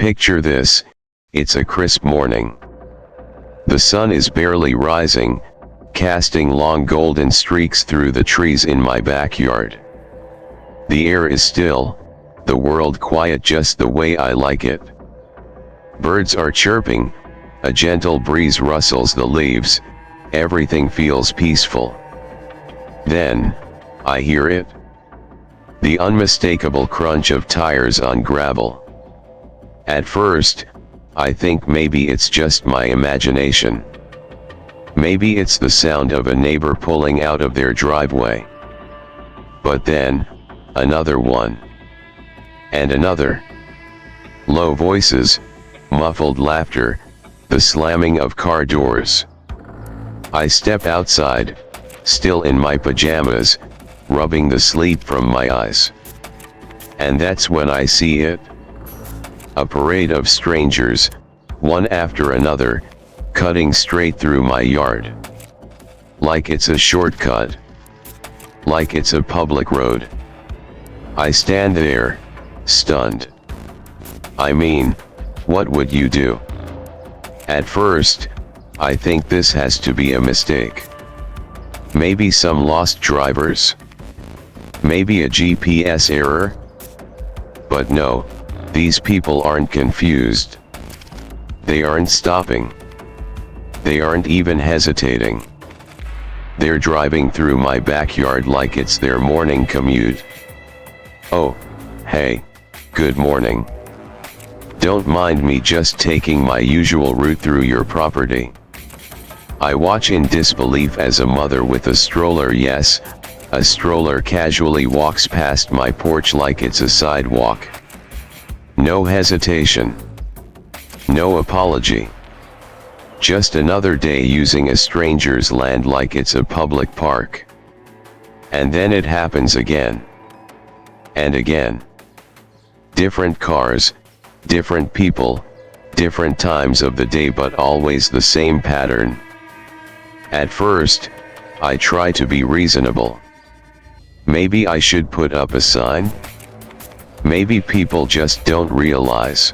Picture this, it's a crisp morning. The sun is barely rising, casting long golden streaks through the trees in my backyard. The air is still, the world quiet just the way I like it. Birds are chirping, a gentle breeze rustles the leaves, everything feels peaceful. Then, I hear it. The unmistakable crunch of tires on gravel. At first, I think maybe it's just my imagination. Maybe it's the sound of a neighbor pulling out of their driveway. But then, another one. And another. Low voices, muffled laughter, the slamming of car doors. I step outside, still in my pajamas, rubbing the sleep from my eyes. And that's when I see it. A parade of strangers, one after another, cutting straight through my yard. Like it's a shortcut. Like it's a public road. I stand there, stunned. I mean, what would you do? At first, I think this has to be a mistake. Maybe some lost drivers? Maybe a GPS error? But no, these people aren't confused. They aren't stopping. They aren't even hesitating. They're driving through my backyard like it's their morning commute. Oh, hey, good morning. Don't mind me just taking my usual route through your property. I watch in disbelief as a mother with a stroller, yes, a stroller, casually walks past my porch like it's a sidewalk. No hesitation. No apology. Just another day using a stranger's land like it's a public park. And then it happens again. And again. Different cars, different people, different times of the day, but always the same pattern. At first, I try to be reasonable. Maybe I should put up a sign? Maybe people just don't realize.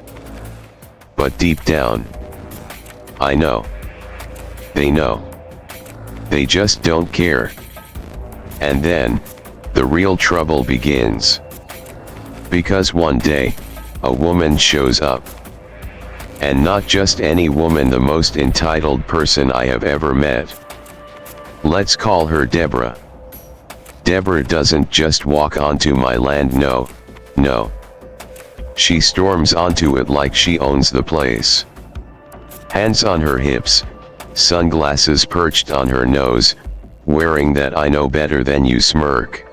But deep down, I know. They know. They just don't care. And then, the real trouble begins. Because one day, a woman shows up. And not just any woman, the most entitled person I have ever met. Let's call her Debra. Debra doesn't just walk onto my land, no. She storms onto it like she owns the place. Hands on her hips, sunglasses perched on her nose, wearing that "I know better than you" smirk.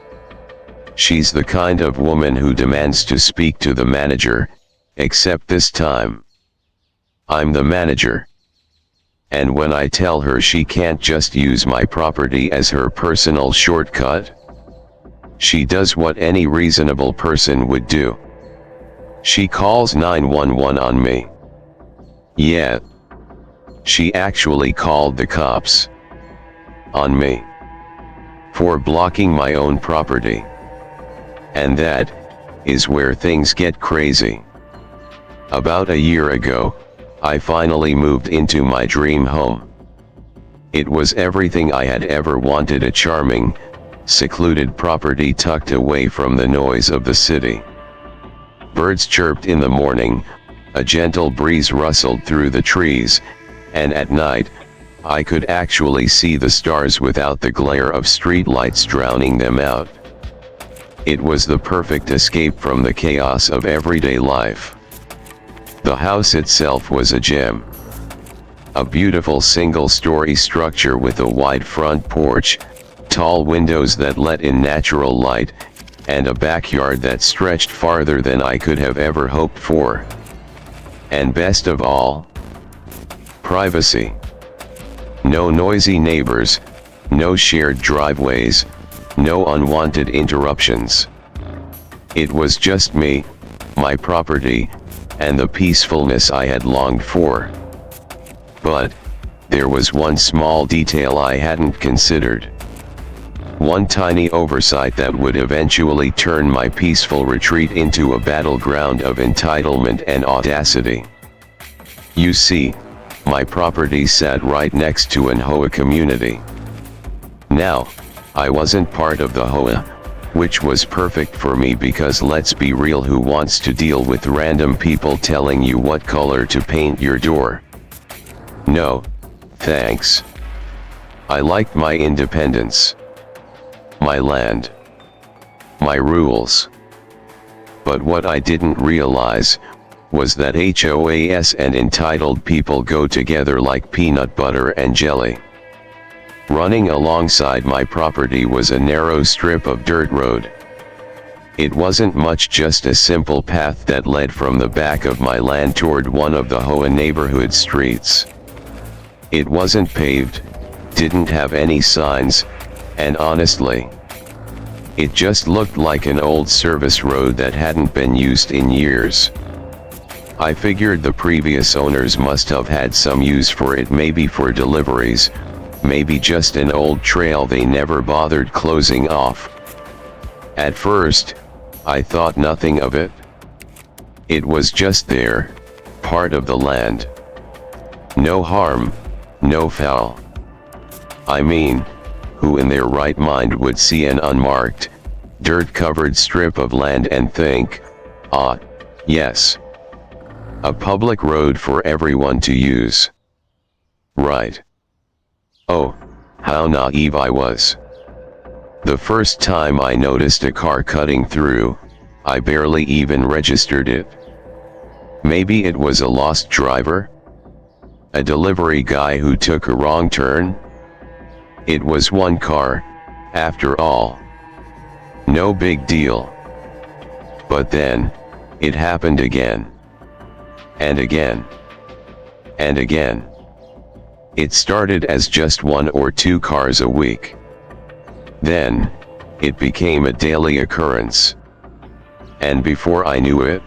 She's the kind of woman who demands to speak to the manager, except this time, I'm the manager. And when I tell her she can't just use my property as her personal shortcut, she does what any reasonable person would do. She calls 911 on me. Yeah. She actually called the cops. On me. For blocking my own property. And that is where things get crazy. About a year ago, I finally moved into my dream home. It was everything I had ever wanted, a charming, secluded property tucked away from the noise of the city. Birds chirped in the morning, a gentle breeze rustled through the trees, and at night, I could actually see the stars without the glare of streetlights drowning them out. It was the perfect escape from the chaos of everyday life. The house itself was a gem. A beautiful single-story structure with a wide front porch, tall windows that let in natural light, and a backyard that stretched farther than I could have ever hoped for. And best of all, privacy. No noisy neighbors, no shared driveways, no unwanted interruptions. It was just me, my property, and the peacefulness I had longed for. But there was one small detail I hadn't considered. One tiny oversight that would eventually turn my peaceful retreat into a battleground of entitlement and audacity. You see, my property sat right next to an HOA community. Now, I wasn't part of the HOA, which was perfect for me because let's be real, who wants to deal with random people telling you what color to paint your door? No, thanks. I liked my independence. My land. My rules. But what I didn't realize was that HOAs and entitled people go together like peanut butter and jelly. Running alongside my property was a narrow strip of dirt road. It wasn't much, just a simple path that led from the back of my land toward one of the HOA neighborhood streets. It wasn't paved, didn't have any signs, and honestly, it just looked like an old service road that hadn't been used in years. I figured the previous owners must have had some use for it, maybe for deliveries, maybe just an old trail they never bothered closing off. At first, I thought nothing of it. It was just there, part of the land. No harm, no foul. I mean, who in their right mind would see an unmarked, dirt-covered strip of land and think, ah, yes, a public road for everyone to use? Right. Oh, how naive I was. The first time I noticed a car cutting through, I barely even registered it. Maybe it was a lost driver? A delivery guy who took a wrong turn? It was one car, after all. No big deal. But then, it happened again. And again. And again. It started as just 1 or 2 cars a week. Then, it became a daily occurrence. And before I knew it,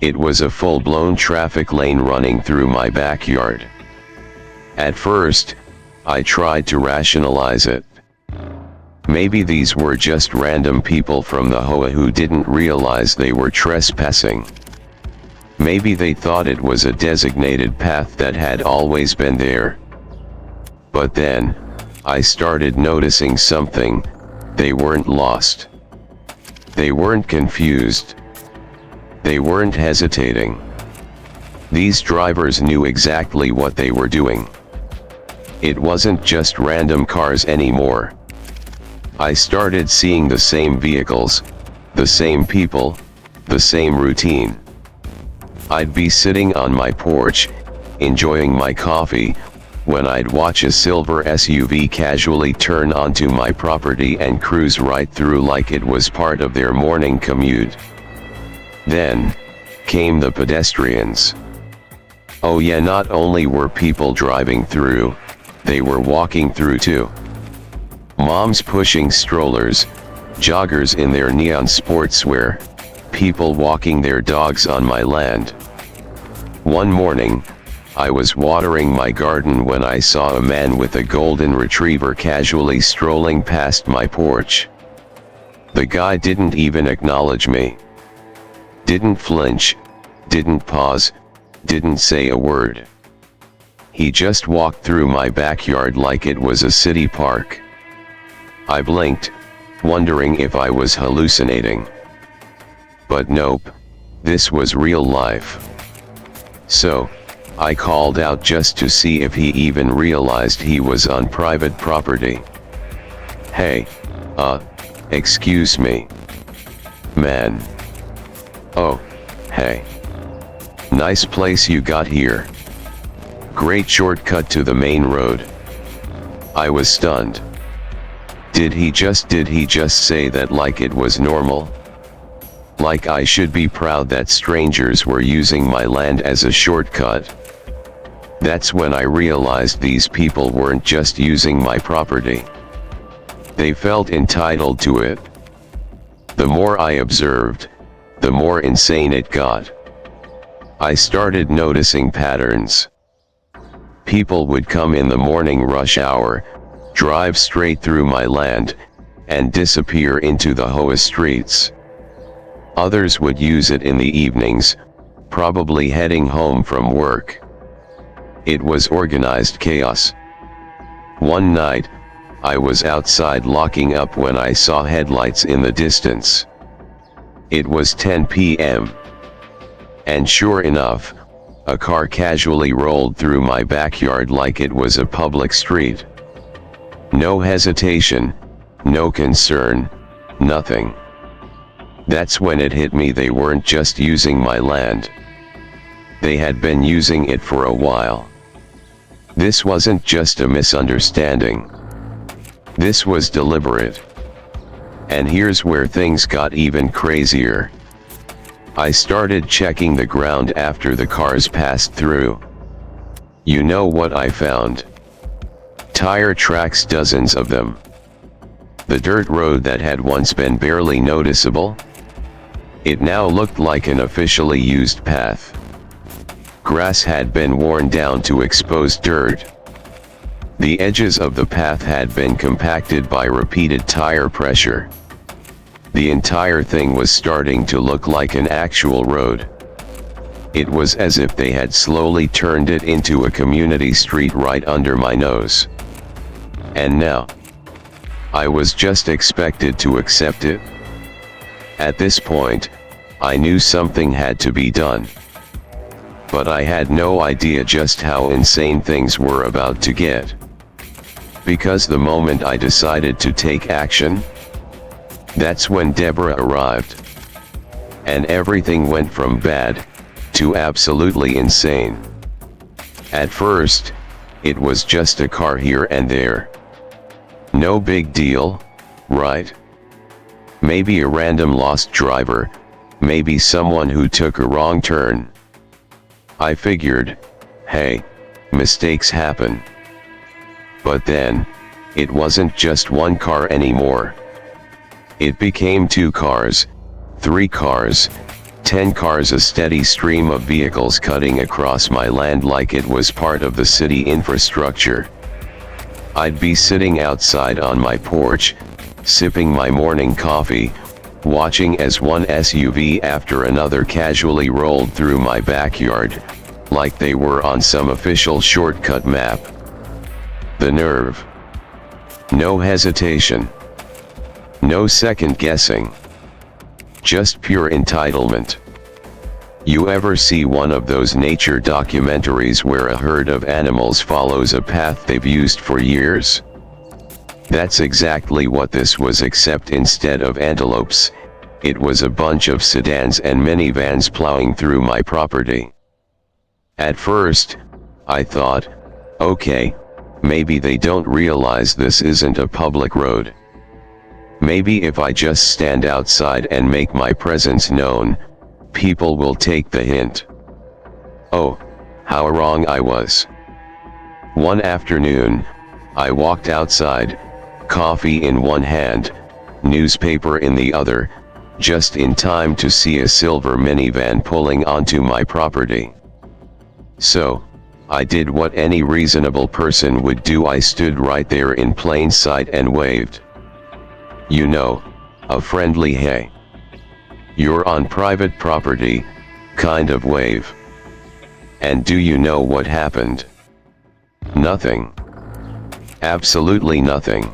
it was a full-blown traffic lane running through my backyard. At first, I tried to rationalize it. Maybe these were just random people from the HOA who didn't realize they were trespassing. Maybe they thought it was a designated path that had always been there. But then, I started noticing something. They weren't lost. They weren't confused. They weren't hesitating. These drivers knew exactly what they were doing. It wasn't just random cars anymore. I started seeing the same vehicles, the same people, the same routine. I'd be sitting on my porch, enjoying my coffee, when I'd watch a silver SUV casually turn onto my property and cruise right through like it was part of their morning commute. Then, came the pedestrians. Oh yeah, not only were people driving through, they were walking through too. Moms pushing strollers, joggers in their neon sportswear, people walking their dogs on my land. One morning, I was watering my garden when I saw a man with a golden retriever casually strolling past my porch. The guy didn't even acknowledge me. Didn't flinch, didn't pause, didn't say a word. He just walked through my backyard like it was a city park. I blinked, wondering if I was hallucinating. But nope, this was real life. So, I called out just to see if he even realized he was on private property. Hey, excuse me. Man. Oh, hey. Nice place you got here. Great shortcut to the main road. I was stunned. Did he just say that like it was normal? Like I should be proud that strangers were using my land as a shortcut? That's when I realized these people weren't just using my property. They felt entitled to it. The more I observed, the more insane it got. I started noticing patterns. People would come in the morning rush hour, drive straight through my land, and disappear into the Hoa streets. Others would use it in the evenings, probably heading home from work. It was organized chaos. One night, I was outside locking up when I saw headlights in the distance. It was 10 p.m. And sure enough, a car casually rolled through my backyard like it was a public street. No hesitation, no concern, nothing. That's when it hit me, they weren't just using my land. They had been using it for a while. This wasn't just a misunderstanding. This was deliberate. And here's where things got even crazier. I started checking the ground after the cars passed through. You know what I found? Tire tracks, dozens of them. The dirt road that had once been barely noticeable, it now looked like an officially used path. Grass had been worn down to expose dirt. The edges of the path had been compacted by repeated tire pressure. The entire thing was starting to look like an actual road. It was as if they had slowly turned it into a community street right under my nose. And now, I was just expected to accept it. At this point, I knew something had to be done. But I had no idea just how insane things were about to get. Because the moment I decided to take action, that's when Debra arrived. And everything went from bad to absolutely insane. At first, it was just a car here and there. No big deal, right? Maybe a random lost driver, maybe someone who took a wrong turn. I figured, hey, mistakes happen. But then, it wasn't just one car anymore. It became 2 cars, 3 cars, 10 cars, a steady stream of vehicles cutting across my land like it was part of the city infrastructure. I'd be sitting outside on my porch, sipping my morning coffee, watching as one SUV after another casually rolled through my backyard, like they were on some official shortcut map. The nerve. No hesitation. No second guessing. Just pure entitlement. You ever see one of those nature documentaries where a herd of animals follows a path they've used for years? That's exactly what this was, except instead of antelopes, it was a bunch of sedans and minivans plowing through my property. At first, I thought, okay, maybe they don't realize this isn't a public road. Maybe if I just stand outside and make my presence known, people will take the hint. Oh, how wrong I was. One afternoon, I walked outside, coffee in one hand, newspaper in the other, just in time to see a silver minivan pulling onto my property. So, I did what any reasonable person would do. I stood right there in plain sight and waved. You know, a friendly hey, you're on private property, kind of wave. And do you know what happened? Nothing. Absolutely nothing.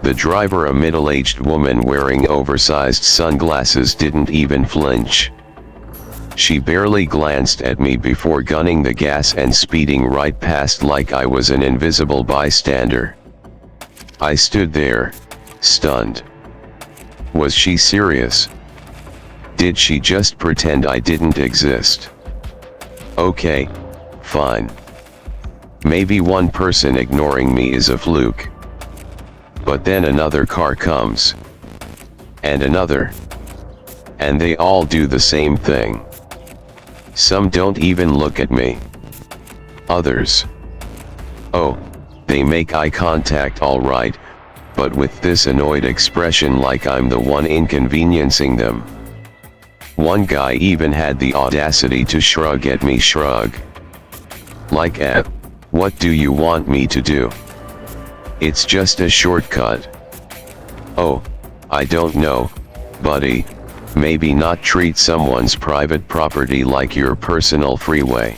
The driver, a middle-aged woman wearing oversized sunglasses, didn't even flinch. She barely glanced at me before gunning the gas and speeding right past like I was an invisible bystander. I stood there, stunned. Was she serious? Did she just pretend I didn't exist? Okay, fine. Maybe one person ignoring me is a fluke. But then another car comes. And another. And they all do the same thing. Some don't even look at me. Others. Oh, they make eye contact all right, but with this annoyed expression like I'm the one inconveniencing them. One guy even had the audacity to shrug at me. Shrug. Like, what do you want me to do? It's just a shortcut. Oh, I don't know, buddy, maybe not treat someone's private property like your personal freeway.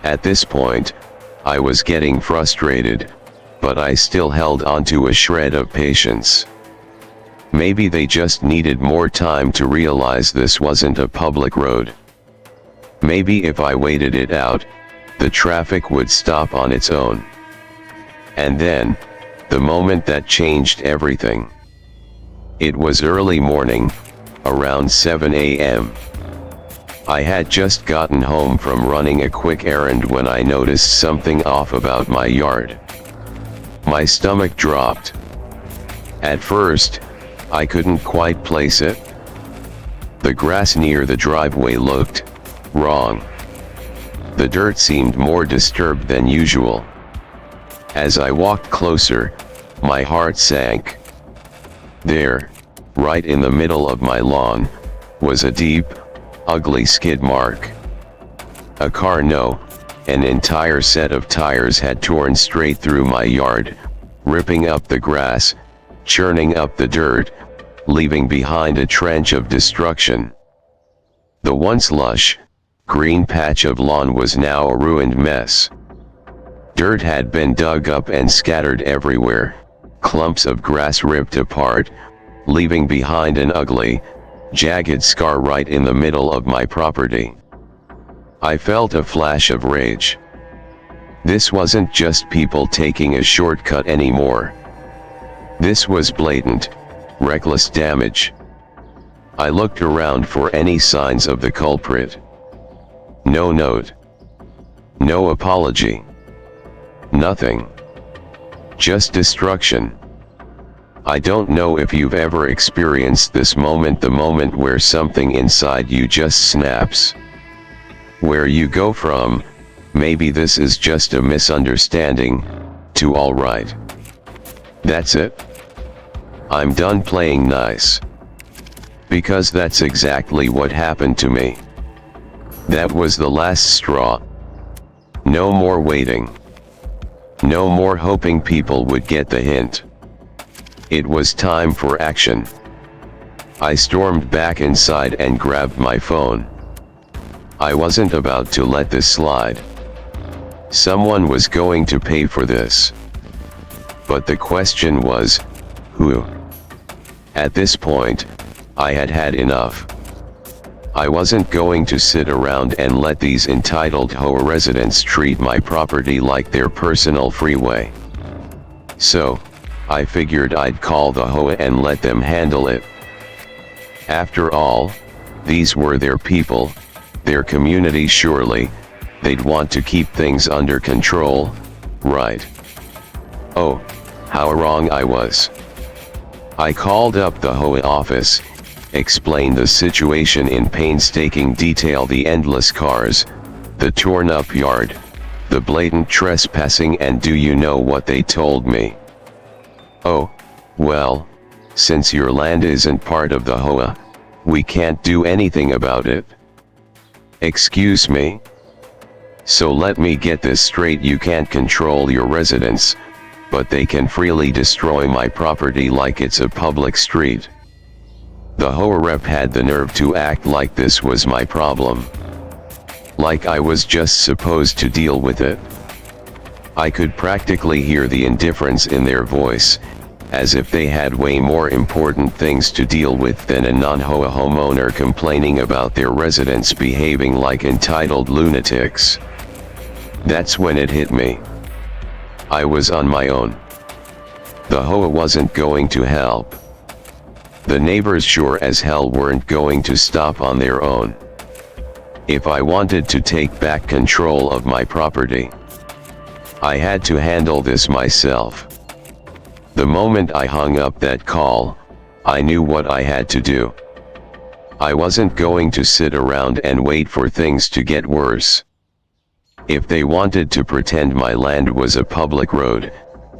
At this point, I was getting frustrated, but I still held onto a shred of patience. Maybe they just needed more time to realize this wasn't a public road. Maybe if I waited it out, the traffic would stop on its own. And then, the moment that changed everything. It was early morning, around 7 a.m. I had just gotten home from running a quick errand when I noticed something off about my yard. My stomach dropped. At first, I couldn't quite place it. The grass near the driveway looked wrong. The dirt seemed more disturbed than usual. As I walked closer, my heart sank. There, right in the middle of my lawn, was a deep, ugly skid mark. A car, no, an entire set of tires had torn straight through my yard, ripping up the grass, churning up the dirt, leaving behind a trench of destruction. The once lush, green patch of lawn was now a ruined mess. Dirt had been dug up and scattered everywhere, clumps of grass ripped apart, leaving behind an ugly, jagged scar right in the middle of my property. I felt a flash of rage. This wasn't just people taking a shortcut anymore. This was blatant, reckless damage. I looked around for any signs of the culprit. No note. No apology. Nothing. Just destruction. I don't know if you've ever experienced this moment, the moment where something inside you just snaps. Where you go from, maybe this is just a misunderstanding, to all right. That's it. I'm done playing nice. Because that's exactly what happened to me. That was the last straw. No more waiting. No more hoping people would get the hint. It was time for action. I stormed back inside and grabbed my phone. I wasn't about to let this slide. Someone was going to pay for this. But the question was, who? At this point, I had had enough. I wasn't going to sit around and let these entitled HOA residents treat my property like their personal freeway. So, I figured I'd call the HOA and let them handle it. After all, these were their people, their community, surely, they'd want to keep things under control, right? Oh, how wrong I was. I called up the HOA office, explained the situation in painstaking detail, the endless cars, the torn up yard, the blatant trespassing, and do you know what they told me? Oh, well, since your land isn't part of the HOA, we can't do anything about it. Excuse me? So let me get this straight, you can't control your residents, but they can freely destroy my property like it's a public street. The HOA rep had the nerve to act like this was my problem. Like I was just supposed to deal with it. I could practically hear the indifference in their voice, as if they had way more important things to deal with than a non-HOA homeowner complaining about their residents behaving like entitled lunatics. That's when it hit me. I was on my own. The HOA wasn't going to help. The neighbors sure as hell weren't going to stop on their own. If I wanted to take back control of my property, I had to handle this myself. The moment I hung up that call, I knew what I had to do. I wasn't going to sit around and wait for things to get worse. If they wanted to pretend my land was a public road,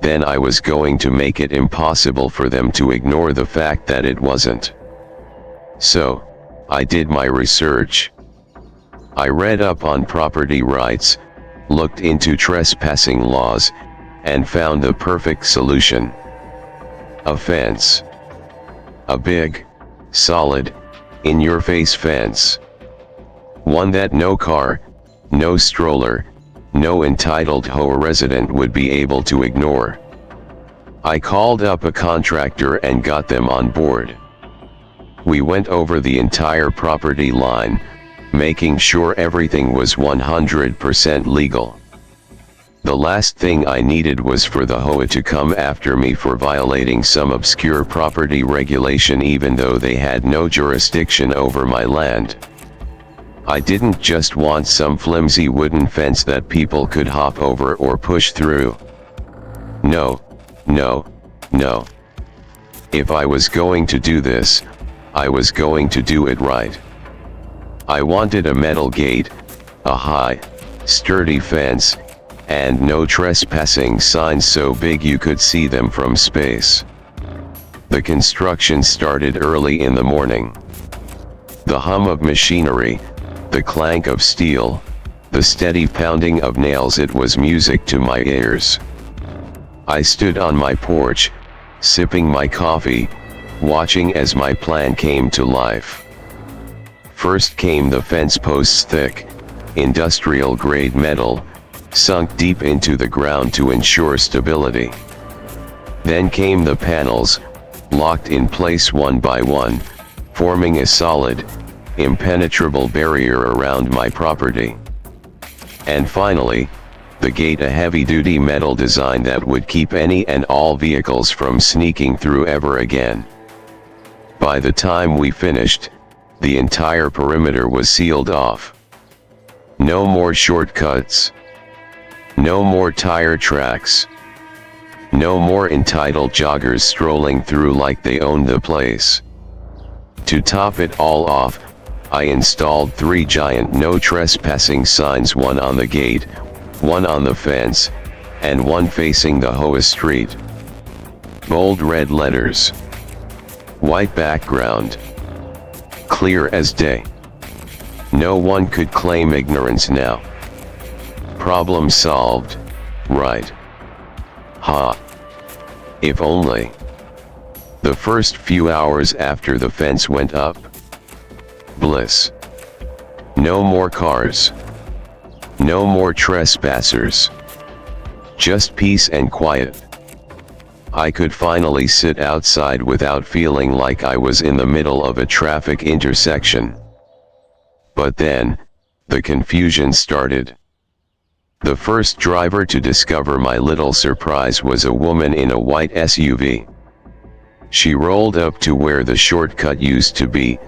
then I was going to make it impossible for them to ignore the fact that it wasn't. So, I did my research. I read up on property rights, looked into trespassing laws, and found the perfect solution. A fence. A big, solid, in-your-face fence. One that no car, no stroller, no entitled Hoa resident would be able to ignore. I called up a contractor and got them on board. We went over the entire property line, making sure everything was 100% legal. The last thing I needed was for the Hoa to come after me for violating some obscure property regulation even though they had no jurisdiction over my land. I didn't just want some flimsy wooden fence that people could hop over or push through. No, no, no. If I was going to do this, I was going to do it right. I wanted a metal gate, a high, sturdy fence, and no trespassing signs so big you could see them from space. The construction started early in the morning. The hum of machinery, the clank of steel, the steady pounding of nails, it was music to my ears. I stood on my porch, sipping my coffee, watching as my plan came to life. First came the fence posts, thick, industrial-grade metal, sunk deep into the ground to ensure stability. Then came the panels, locked in place one by one, forming a solid, impenetrable barrier around my property. And finally, the gate, a heavy-duty metal design that would keep any and all vehicles from sneaking through ever again. By the time we finished, the entire perimeter was sealed off. No more shortcuts. No more tire tracks. No more entitled joggers strolling through like they owned the place. To top it all off, I installed 3 giant no trespassing signs, one on the gate, one on the fence, and one facing the Hoa Street. Bold red letters. White background. Clear as day. No one could claim ignorance now. Problem solved, right? Ha! If only. The first few hours after the fence went up. Bliss. No more cars. No more trespassers. Just peace and quiet. I could finally sit outside without feeling like I was in the middle of a traffic intersection. But then, the confusion started. The first driver to discover my little surprise was a woman in a white SUV. She rolled up to where the shortcut used to be,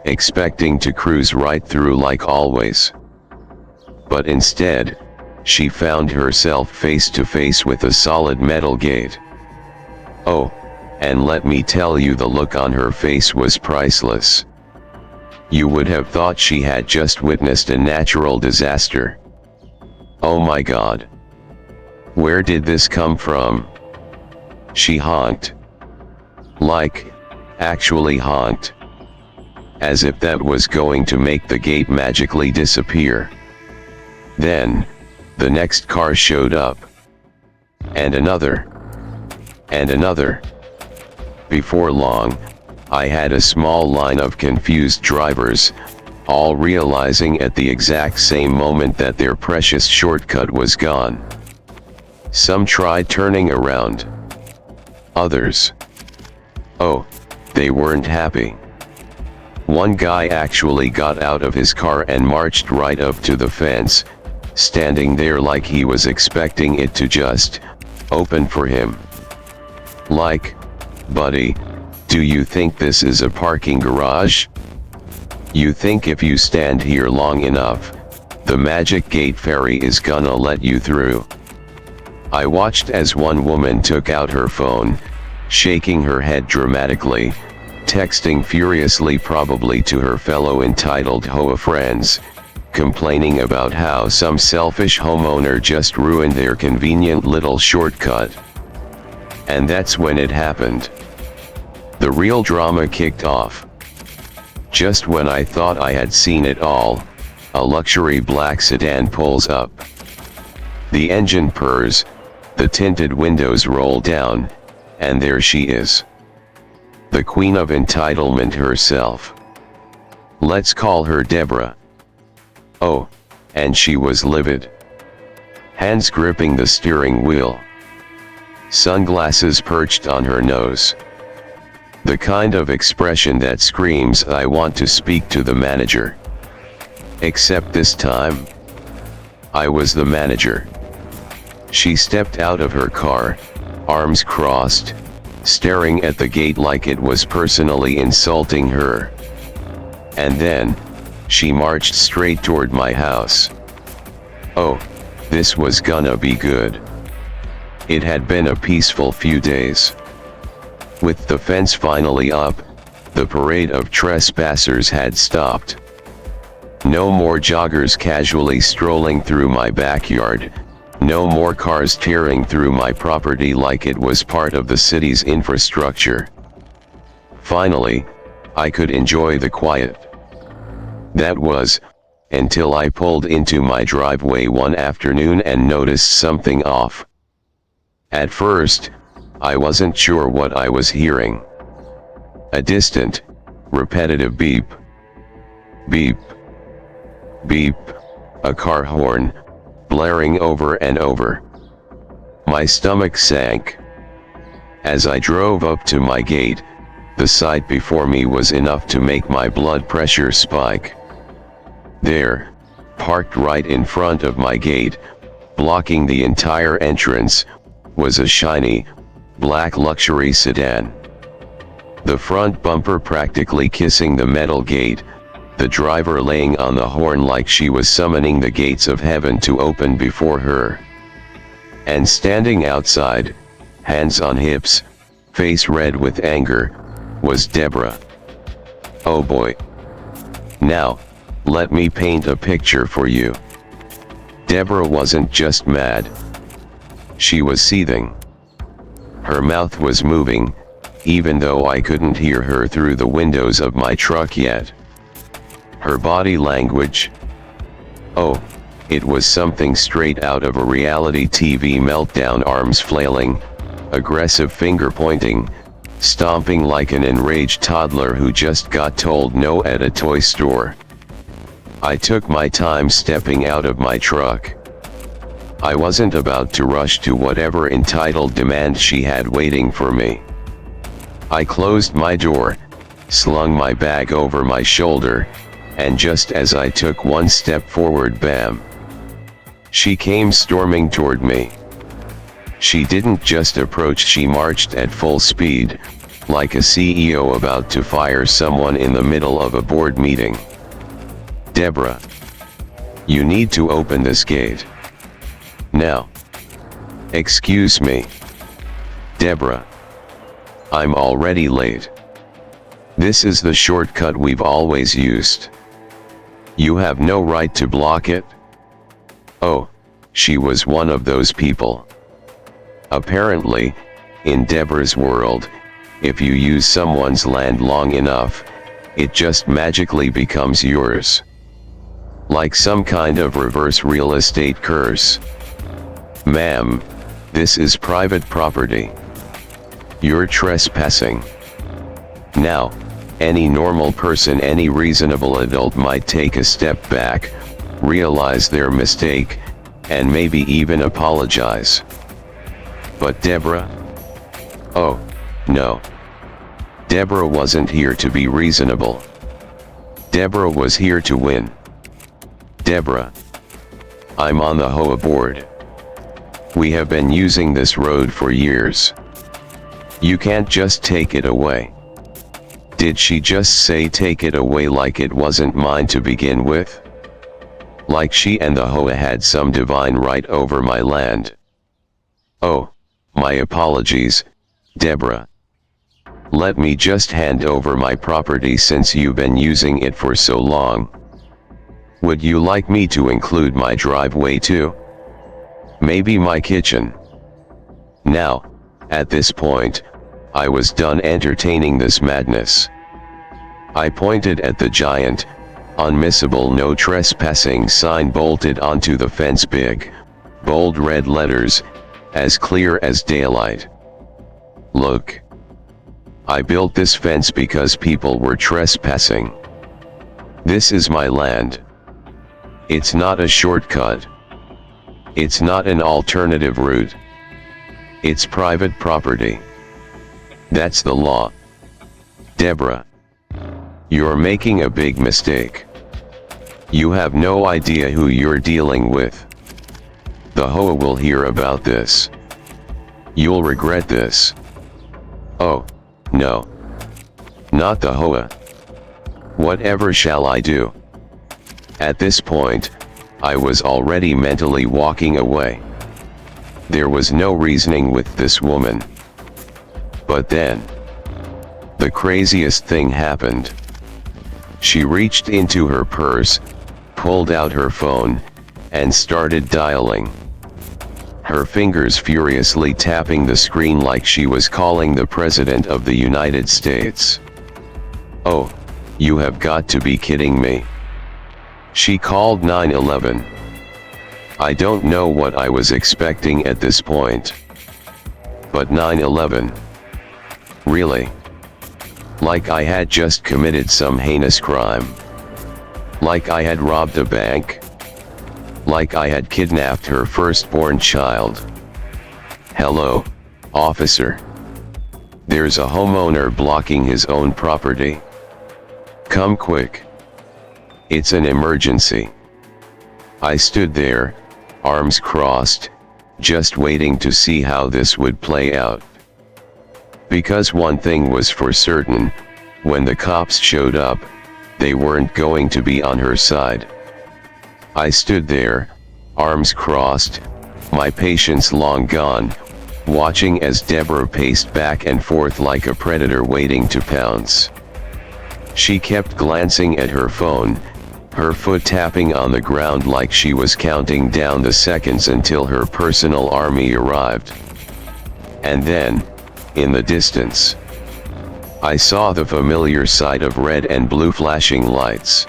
expecting to cruise right through like always. But instead, she found herself face to face with a solid metal gate. Oh, and let me tell you, the look on her face was priceless. You would have thought she had just witnessed a natural disaster. Oh my God. Where did this come from? She honked. Like, actually honked. As if that was going to make the gate magically disappear. Then, the next car showed up. And another. And another. Before long, I had a small line of confused drivers, all realizing at the exact same moment that their precious shortcut was gone. Some tried turning around. Others. Oh, they weren't happy. One guy actually got out of his car and marched right up to the fence, standing there like he was expecting it to just open for him. Like, buddy, do you think this is a parking garage? You think if you stand here long enough, the magic gate fairy is gonna let you through? I watched as one woman took out her phone, shaking her head dramatically, texting furiously, probably to her fellow entitled Hoa friends, complaining about how some selfish homeowner just ruined their convenient little shortcut. And that's when it happened. The real drama kicked off. Just when I thought I had seen it all, a luxury black sedan pulls up. The engine purrs, The tinted windows roll down, and there she is. The queen of entitlement herself. Let's call her Debra. Oh, and she was livid. Hands gripping the steering wheel. Sunglasses perched on her nose. The kind of expression that screams, "I want to speak to the manager." Except this time, I was the manager. She stepped out of her car, arms crossed, staring at the gate like it was personally insulting her. And then, she marched straight toward my house. Oh, this was gonna be good. It had been a peaceful few days. With the fence finally up, the parade of trespassers had stopped. No more joggers casually strolling through my backyard, no more cars tearing through my property like it was part of the city's infrastructure. Finally, I could enjoy the quiet. That was, until I pulled into my driveway one afternoon and noticed something off. At first, I wasn't sure what I was hearing. A distant, repetitive beep. Beep. Beep. A car horn, blaring over and over. My stomach sank. As I drove up to my gate, the sight before me was enough to make my blood pressure spike. There, parked right in front of my gate, blocking the entire entrance, was a shiny, black luxury sedan. The front bumper practically kissing the metal gate, the driver laying on the horn like she was summoning the gates of heaven to open before her. And standing outside, hands on hips, face red with anger, was Debra. Oh boy. Now, let me paint a picture for you. Debra wasn't just mad. She was seething. Her mouth was moving, even though I couldn't hear her through the windows of my truck yet. Her body language. Oh, it was something straight out of a reality TV meltdown, arms flailing, aggressive finger pointing, stomping like an enraged toddler who just got told no at a toy store. I took my time stepping out of my truck. I wasn't about to rush to whatever entitled demand she had waiting for me. I closed my door, slung my bag over my shoulder, and just as I took one step forward, bam! She came storming toward me. She didn't just approach, she marched at full speed, like a CEO about to fire someone in the middle of a board meeting. Debra, you need to open this gate. Now. Excuse me. Debra. I'm already late. This is the shortcut we've always used. You have no right to block it. Oh, she was one of those people. Apparently, in Debra's world, if you use someone's land long enough, it just magically becomes yours. Like some kind of reverse real estate curse. Ma'am, this is private property. You're trespassing. Now, any normal person, any reasonable adult might take a step back, realize their mistake, and maybe even apologize. But Debra? Oh, no. Debra wasn't here to be reasonable. Debra was here to win. Debra. I'm on the HOA board. We have been using this road for years. You can't just take it away. Did she just say take it away like it wasn't mine to begin with? Like she and the HOA had some divine right over my land. Oh, my apologies, Debra. Let me just hand over my property since you've been using it for so long. Would you like me to include my driveway too? Maybe my kitchen? Now, at this point, I was done entertaining this madness. I pointed at the giant, unmissable no trespassing sign bolted onto the fence, big, bold red letters, as clear as daylight. Look. I built this fence because people were trespassing. This is my land. It's not a shortcut. It's not an alternative route. It's private property. That's the law. Debra. You're making a big mistake. You have no idea who you're dealing with. The HOA will hear about this. You'll regret this. Oh, no. Not the HOA. Whatever shall I do? At this point, I was already mentally walking away. There was no reasoning with this woman. But then, the craziest thing happened. She reached into her purse, pulled out her phone, and started dialing. Her fingers furiously tapping the screen like she was calling the President of the United States. Oh, you have got to be kidding me. She called 911. I don't know what I was expecting at this point. But 911? Really? Like I had just committed some heinous crime. Like I had robbed a bank. Like I had kidnapped her firstborn child. Hello, officer. There's a homeowner blocking his own property. Come quick. It's an emergency. I stood there, arms crossed, just waiting to see how this would play out. Because one thing was for certain, when the cops showed up, they weren't going to be on her side. I stood there, arms crossed, my patience long gone, watching as Debra paced back and forth like a predator waiting to pounce. She kept glancing at her phone, her foot tapping on the ground like she was counting down the seconds until her personal army arrived. And then, in the distance, I saw the familiar sight of red and blue flashing lights.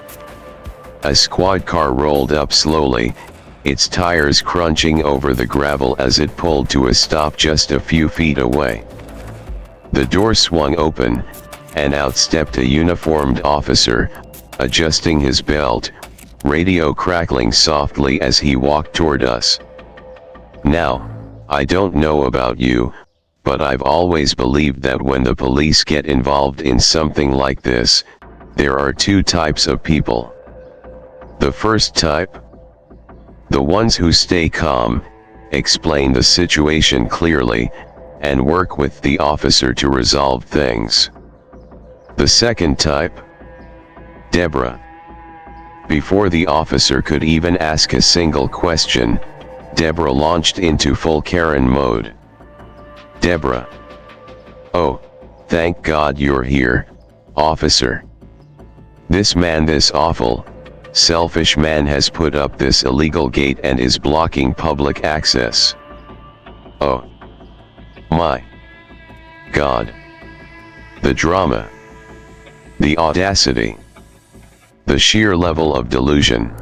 A squad car rolled up slowly, its tires crunching over the gravel as it pulled to a stop just a few feet away. The door swung open, and out stepped a uniformed officer, adjusting his belt, radio crackling softly as he walked toward us. Now, I don't know about you, but I've always believed that when the police get involved in something like this, there are two types of people. The first type? The ones who stay calm, explain the situation clearly, and work with the officer to resolve things. The second type? Debra. Before the officer could even ask a single question, Debra launched into full Karen mode. Debra. Oh, thank God you're here, officer. This awful, selfish man has put up this illegal gate and is blocking public access. Oh. My God. The drama. The audacity. The sheer level of delusion.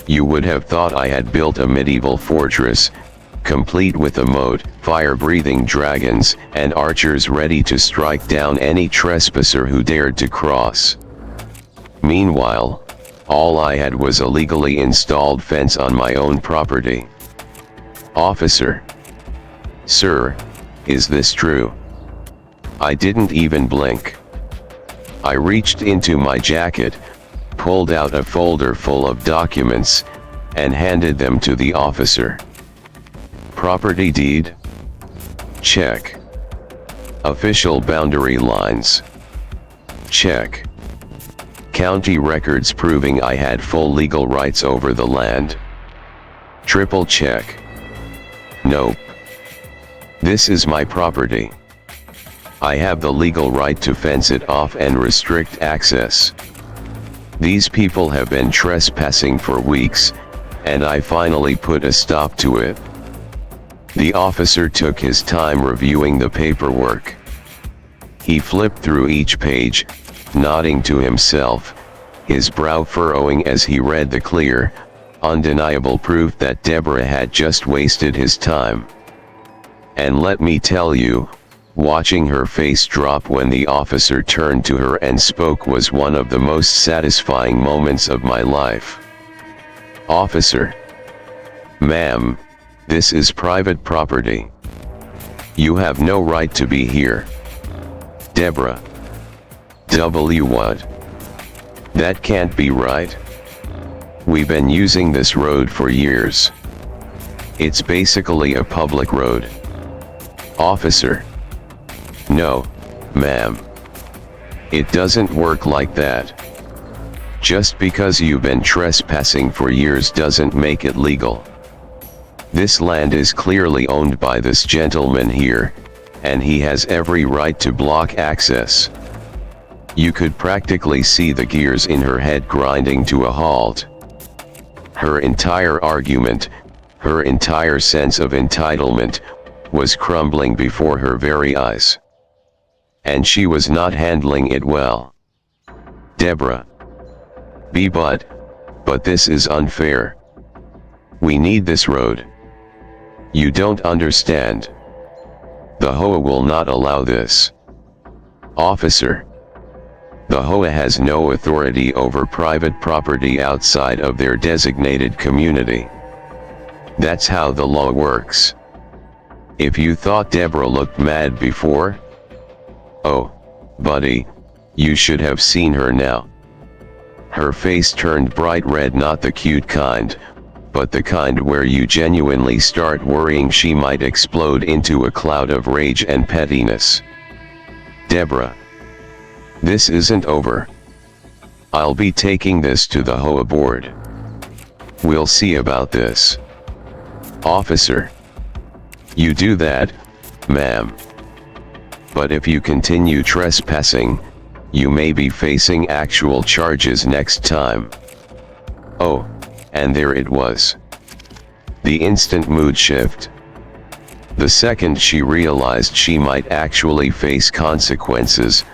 You would have thought I had built a medieval fortress, complete with a moat, fire-breathing dragons, and archers ready to strike down any trespasser who dared to cross. Meanwhile, all I had was a legally installed fence on my own property. Officer. Sir, is this true? I didn't even blink. I reached into my jacket, pulled out a folder full of documents, and handed them to the officer. Property deed? Check. Official boundary lines? Check. County records proving I had full legal rights over the land? Triple check. Nope. This is my property. I have the legal right to fence it off and restrict access. These people have been trespassing for weeks, and I finally put a stop to it. The officer took his time reviewing the paperwork. He flipped through each page, nodding to himself, his brow furrowing as he read the clear, undeniable proof that Debra had just wasted his time. And let me tell you, watching her face drop when the officer turned to her and spoke was one of the most satisfying moments of my life. Officer. Ma'am, this is private property. You have no right to be here. Debra. What? That can't be right. We've been using this road for years. It's basically a public road. Officer. No, ma'am. It doesn't work like that. Just because you've been trespassing for years doesn't make it legal. This land is clearly owned by this gentleman here, and he has every right to block access. You could practically see the gears in her head grinding to a halt. Her entire argument, her entire sense of entitlement, was crumbling before her very eyes. And she was not handling it well. Debra. But this is unfair. We need this road. You don't understand. The HOA will not allow this. Officer. The HOA has no authority over private property outside of their designated community. That's how the law works. If you thought Debra looked mad before, oh, buddy, you should have seen her now. Her face turned bright red, not the cute kind, but the kind where you genuinely start worrying she might explode into a cloud of rage and pettiness. Debra. This isn't over. I'll be taking this to the HOA board. We'll see about this. Officer. You do that, ma'am. But if you continue trespassing, you may be facing actual charges next time. Oh, and there it was. The instant mood shift. The second she realized she might actually face consequences,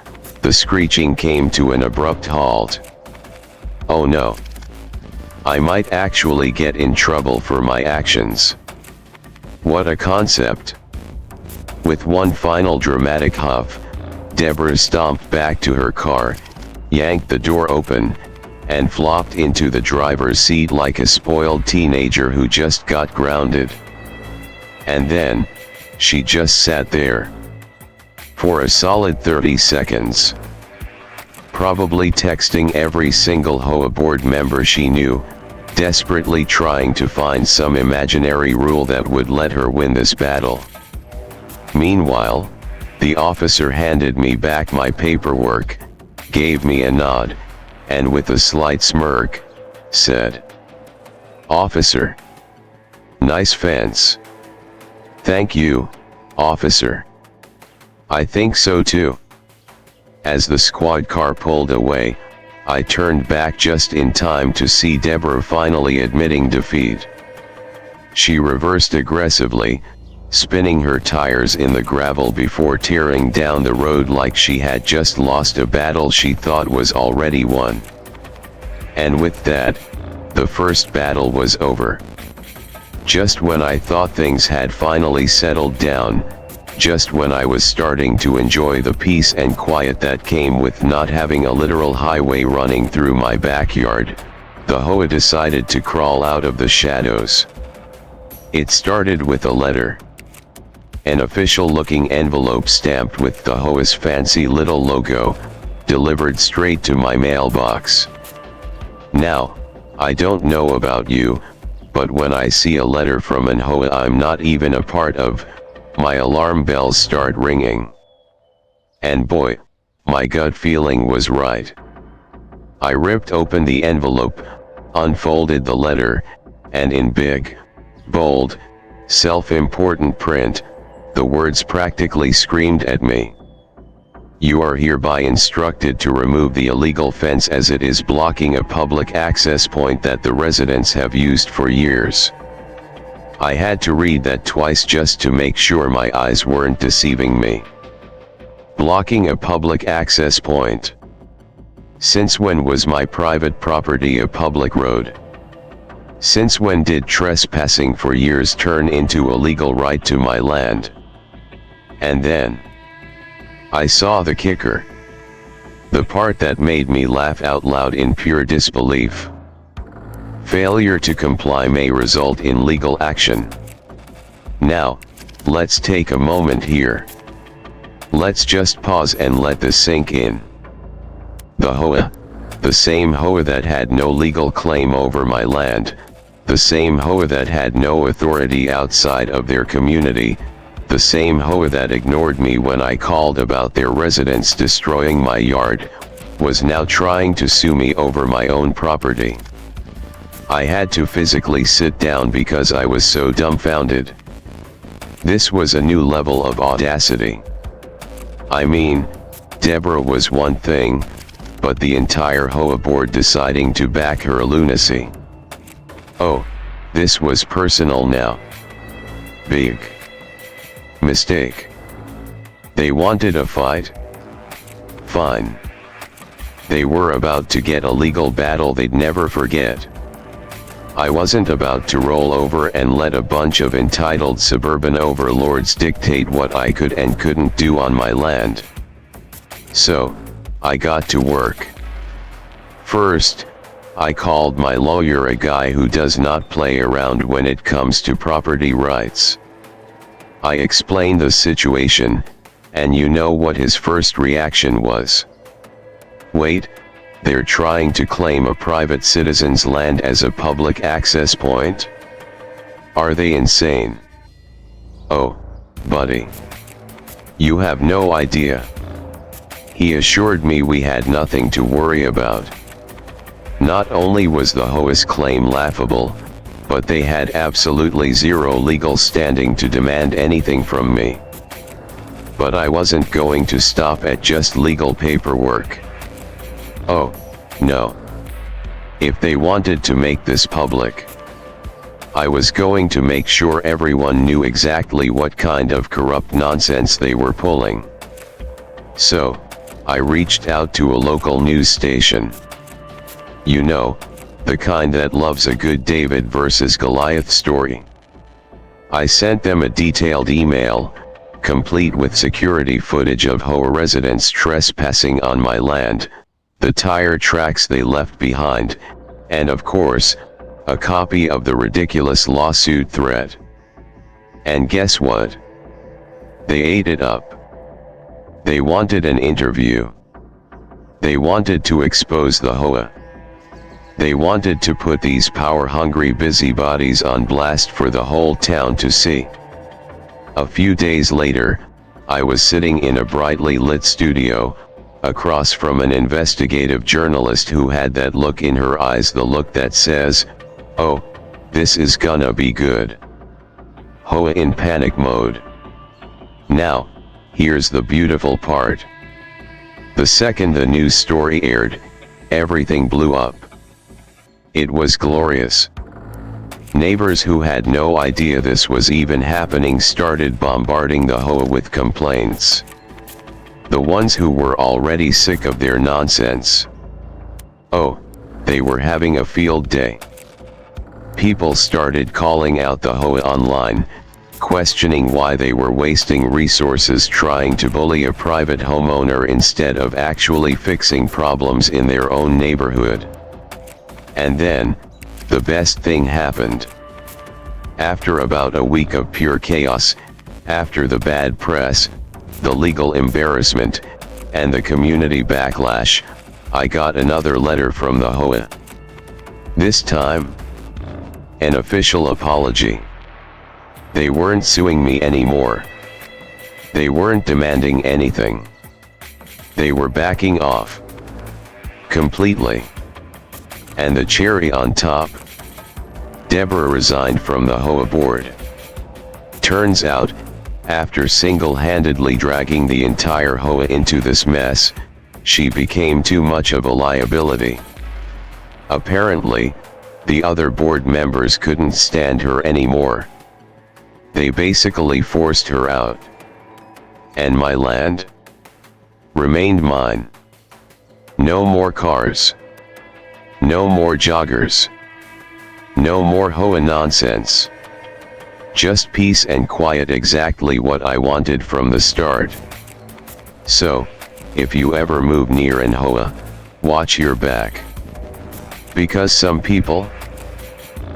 the screeching came to an abrupt halt. Oh no. I might actually get in trouble for my actions. What a concept. With one final dramatic huff, Debra stomped back to her car, yanked the door open, and flopped into the driver's seat like a spoiled teenager who just got grounded. And then, she just sat there. For a solid 30 seconds. Probably texting every single HOA board member she knew, desperately trying to find some imaginary rule that would let her win this battle. Meanwhile, the officer handed me back my paperwork, gave me a nod, and with a slight smirk, said, "Officer. Nice fence." "Thank you, officer. I think so too." As the squad car pulled away, I turned back just in time to see Debra finally admitting defeat. She reversed aggressively, spinning her tires in the gravel before tearing down the road like she had just lost a battle she thought was already won. And with that, the first battle was over. Just when I thought things had finally settled down, just when I was starting to enjoy the peace and quiet that came with not having a literal highway running through my backyard, the HOA decided to crawl out of the shadows. It started with a letter. An official-looking envelope stamped with the HOA's fancy little logo, delivered straight to my mailbox. Now, I don't know about you, but when I see a letter from an HOA I'm not even a part of, my alarm bells start ringing. And boy, my gut feeling was right. I ripped open the envelope, unfolded the letter, and in big, bold, self-important print, the words practically screamed at me. "You are hereby instructed to remove the illegal fence as it is blocking a public access point that the residents have used for years." I had to read that twice just to make sure my eyes weren't deceiving me. Blocking a public access point. Since when was my private property a public road? Since when did trespassing for years turn into a legal right to my land? And then I saw the kicker. The part that made me laugh out loud in pure disbelief. Failure to comply may result in legal action. Now, let's take a moment here. Let's just pause and let this sink in. The HOA, the same HOA that had no legal claim over my land, the same HOA that had no authority outside of their community, the same HOA that ignored me when I called about their residents destroying my yard, was now trying to sue me over my own property. I had to physically sit down because I was so dumbfounded. This was a new level of audacity. I mean, Debra was one thing, but the entire HOA board deciding to back her lunacy. Oh, this was personal now. Big mistake. They wanted a fight? Fine. They were about to get a legal battle they'd never forget. I wasn't about to roll over and let a bunch of entitled suburban overlords dictate what I could and couldn't do on my land. So, I got to work. First, I called my lawyer, a guy who does not play around when it comes to property rights. I explained the situation, and you know what his first reaction was? Wait, they're trying to claim a private citizen's land as a public access point? Are they insane? Oh, buddy. You have no idea. He assured me we had nothing to worry about. Not only was the HOA's claim laughable, but they had absolutely zero legal standing to demand anything from me. But I wasn't going to stop at just legal paperwork. Oh, no. If they wanted to make this public, I was going to make sure everyone knew exactly what kind of corrupt nonsense they were pulling. So, I reached out to a local news station. You know, the kind that loves a good David versus Goliath story. I sent them a detailed email, complete with security footage of HOA residents trespassing on my land, the tire tracks they left behind, and of course, a copy of the ridiculous lawsuit threat. And guess what? They ate it up. They wanted an interview. They wanted to expose the HOA. They wanted to put these power-hungry busybodies on blast for the whole town to see. A few days later, I was sitting in a brightly lit studio, across from an investigative journalist who had that look in her eyes, the look that says, "Oh, this is gonna be good." HOA in panic mode. Now, here's the beautiful part. The second the news story aired, everything blew up. It was glorious. Neighbors who had no idea this was even happening started bombarding the HOA with complaints. The ones who were already sick of their nonsense. Oh, they were having a field day. People started calling out the HOA online, questioning why they were wasting resources trying to bully a private homeowner instead of actually fixing problems in their own neighborhood. And then, the best thing happened. After about a week of pure chaos, after the bad press, the legal embarrassment, and the community backlash, I got another letter from the HOA. This time, an official apology. They weren't suing me anymore. They weren't demanding anything. They were backing off. Completely. And the cherry on top, Debra resigned from the HOA board. Turns out, after single-handedly dragging the entire HOA into this mess, she became too much of a liability. Apparently, the other board members couldn't stand her anymore. They basically forced her out. And my land remained mine. No more cars. No more joggers. No more HOA nonsense. Just peace and quiet, exactly what I wanted from the start. So, if you ever move near an hoa, watch your back. Because some people,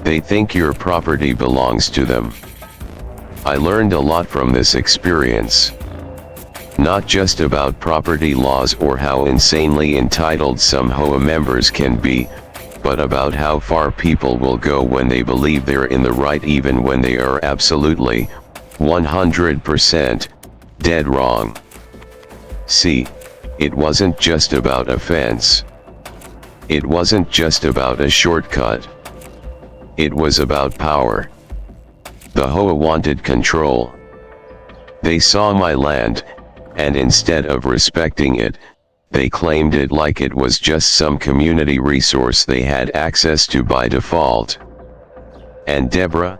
they think your property belongs to them. I learned a lot from this experience. Not just about property laws or how insanely entitled some hoa members can be, but about how far people will go when they believe they're in the right even when they are absolutely, 100%, dead wrong. See, it wasn't just about a fence. It wasn't just about a shortcut. It was about power. The hoa wanted control. They saw my land, and instead of respecting it, they claimed it like it was just some community resource they had access to by default. And Debra?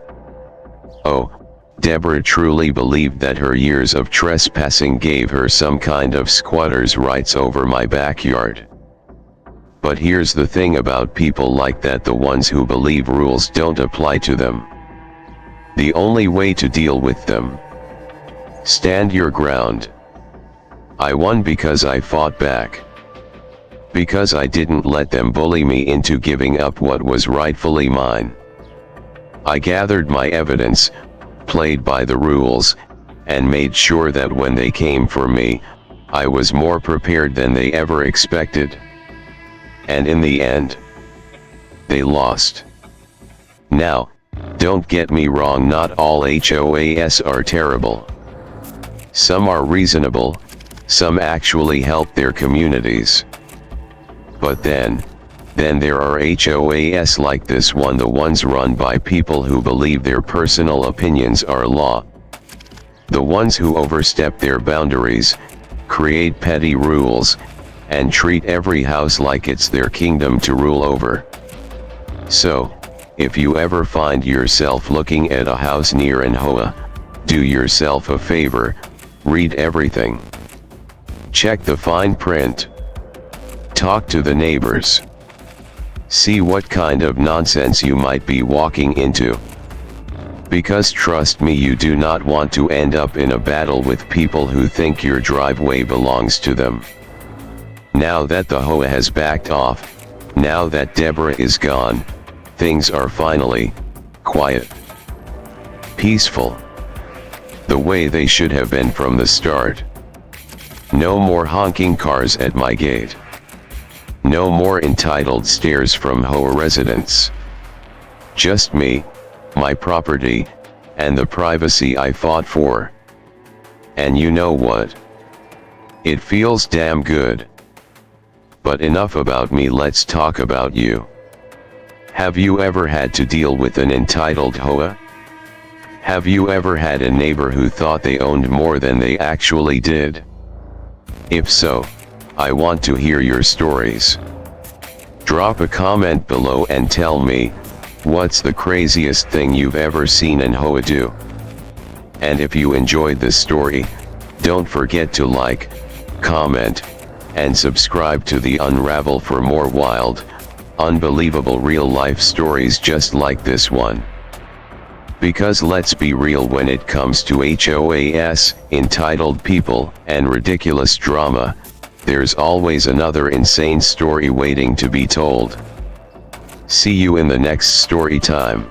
Oh, Debra truly believed that her years of trespassing gave her some kind of squatter's rights over my backyard. But here's the thing about people like that: the ones who believe rules don't apply to them. The only way to deal with them: stand your ground. I won because I fought back. Because I didn't let them bully me into giving up what was rightfully mine. I gathered my evidence, played by the rules, and made sure that when they came for me, I was more prepared than they ever expected. And in the end, they lost. Now, don't get me wrong, not all HOAs are terrible. Some are reasonable, some actually help their communities. But then there are HOAs like this one, the ones run by people who believe their personal opinions are law. The ones who overstep their boundaries, create petty rules, and treat every house like it's their kingdom to rule over. So, if you ever find yourself looking at a house near an hoa, do yourself a favor, read everything. Check the fine print. Talk to the neighbors. See what kind of nonsense you might be walking into. Because trust me, you do not want to end up in a battle with people who think your driveway belongs to them. Now that the hoa has backed off, now that Debra is gone, things are finally quiet, peaceful, the way they should have been from the start. No more honking cars at my gate. No more entitled stares from hoa residents. Just me, my property, and the privacy I fought for. And you know what? It feels damn good. But enough about me, let's talk about you. Have you ever had to deal with an entitled hoa? Have you ever had a neighbor who thought they owned more than they actually did? If so, I want to hear your stories. Drop a comment below and tell me, what's the craziest thing you've ever seen an hoa do? And if you enjoyed this story, don't forget to like, comment, and subscribe to the Unravel for more wild, unbelievable real-life stories just like this one. Because let's be real, when it comes to HOAs, entitled people, and ridiculous drama, there's always another insane story waiting to be told. See you in the next story time.